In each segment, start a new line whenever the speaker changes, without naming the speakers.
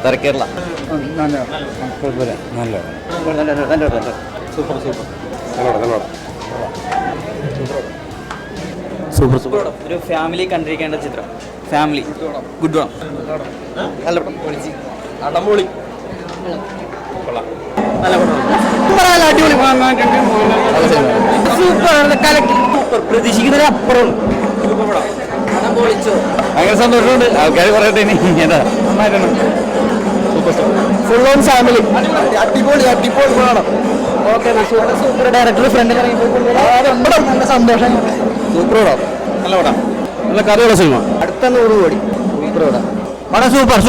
തിരക്കേരള
super super ഒരു family കണ്ടിരിക്കേണ്ട ചിത്രം. Family good one. നല്ല പടം. അടംപൊളി. നല്ല പടം. അടിപൊളി. സൂപ്പർ. പ്രതീക്ഷിക്കുന്നതിന് അപ്പുറം സൂപ്പർ പടം.
ഭയങ്കര സന്തോഷമുണ്ട്. ആൾക്കാർ പറയട്ടെ ഇനി നന്നായിട്ടുണ്ട്.
Full on family. അടിപൊളി പടം. Okay super. ഡയറക്ടർ ഫ്രണ്ടിൽ നല്ല സന്തോഷം.
സൂപ്പർ പടം. നല്ല പടം. നല്ല കഥയുള്ള സിനിമ.
അടുത്ത 100 കോടി. സൂപ്പർ പടം.
പടം സൂപ്പർ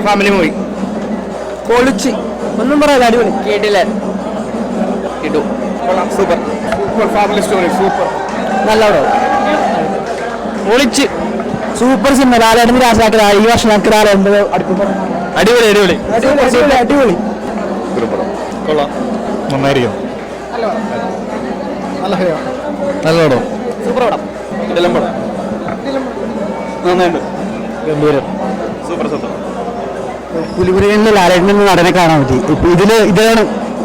ഫാമിലി മൂവി.
പൊളിച്ച് ഒന്നും പറയാൻ അടിപൊളി. കേട്ടില്ല കിട്ടു. Super
family story. സൂപ്പർ.
നല്ല പടം. പൊളിച്ച് സൂപ്പർ സിനിമ. ലാലേട്ടന് രാജാക്കര ഈ വർഷം
അടിപൊളി.
അടിപൊളി.
കൊള്ളാം. നന്നായിരിക്കും. നല്ല പടം.
സൂപ്പർ പടം.
ഇതെല്ലാം പടം നന്നായിട്ട്.
ഗംഭീരം.
സൂപ്പർ.
പുലിപുരിയിൽ ലാലേട്ടൻ നടനെ കാണാൻ പറ്റി. ഇതാണ്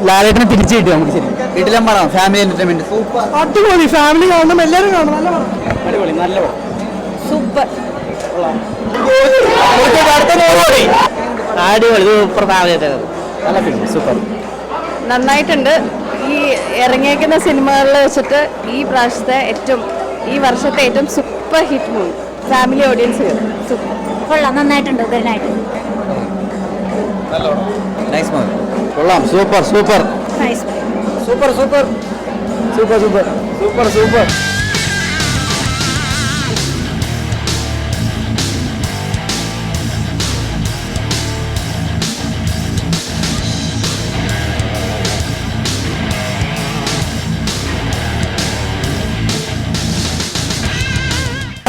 ലാലേട്ടനെ തിരിച്ചു കിട്ടും നമുക്ക്. ശരി വീട്ടിലും പടം. Family entertainment. സൂപ്പർ. അടിപൊളി. ഫാമിലി കാണണം, എല്ലാവരും കാണണം. നല്ല പടം. അടിപൊളി. നല്ല പടം. സൂപ്പർ. അടിപൊളി. Super family. നല്ല ഫിലിം. സൂപ്പർ.
നന്നായിട്ടുണ്ട്. ഈ ഇറങ്ങിയേക്കുന്ന സിനിമകളിൽ വെച്ചിട്ട് ഈ വർഷത്തെ ഏറ്റവും super hit movie. Family audience super.
കൊള്ളാം. നന്നായിട്ടുണ്ട്. ഗുഡായിട്ട്.
Nice movie. കൊള്ളാം. സൂപ്പർ.
നൈസ്.
സൂപ്പർ.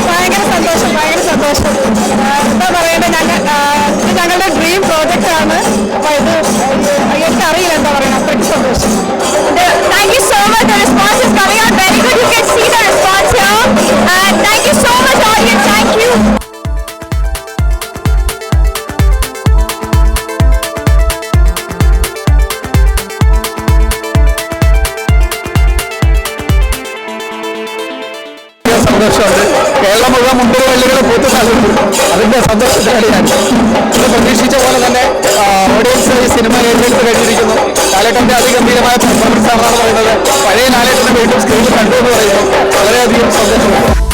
ഭയങ്കര സന്തോഷം. എന്താ പറയണ്ടത്, ഞങ്ങളുടെ ഡ്രീം പ്രോജക്റ്റ് ആണ്. അപ്പൊ എനിക്കറിയില്ല എന്താ പറയുക. അത്രയ്ക്ക് സന്തോഷം.
Thank you so much. The response is coming out very good. You can see the response here. And thank you so much, audience. Thank you.
സന്തോഷമുണ്ട്. കേരളം മുഴുവൻ മുൻപുള്ള വെള്ളികളെ പൂത്തു നൽകുന്നു. അതിന്റെ സന്തോഷത്തിലാണ് ഇത് പ്രതീക്ഷിച്ച പോലെ തന്നെ ഓഡിയൻസ് ഈ സിനിമ ഏറ്റെടുത്ത് കഴിഞ്ഞിരിക്കുന്നു. ലാലേട്ടന്റെ അതിഗംഭീരമായ പെർഫോമൻസ് ആണെന്നാണ് പറയുന്നത്. പഴയ ലാലേട്ടനെ വീണ്ടും സ്ക്രീനിൽ കണ്ടു എന്ന് പറയുന്നു. വളരെയധികം സന്തോഷമുണ്ട്.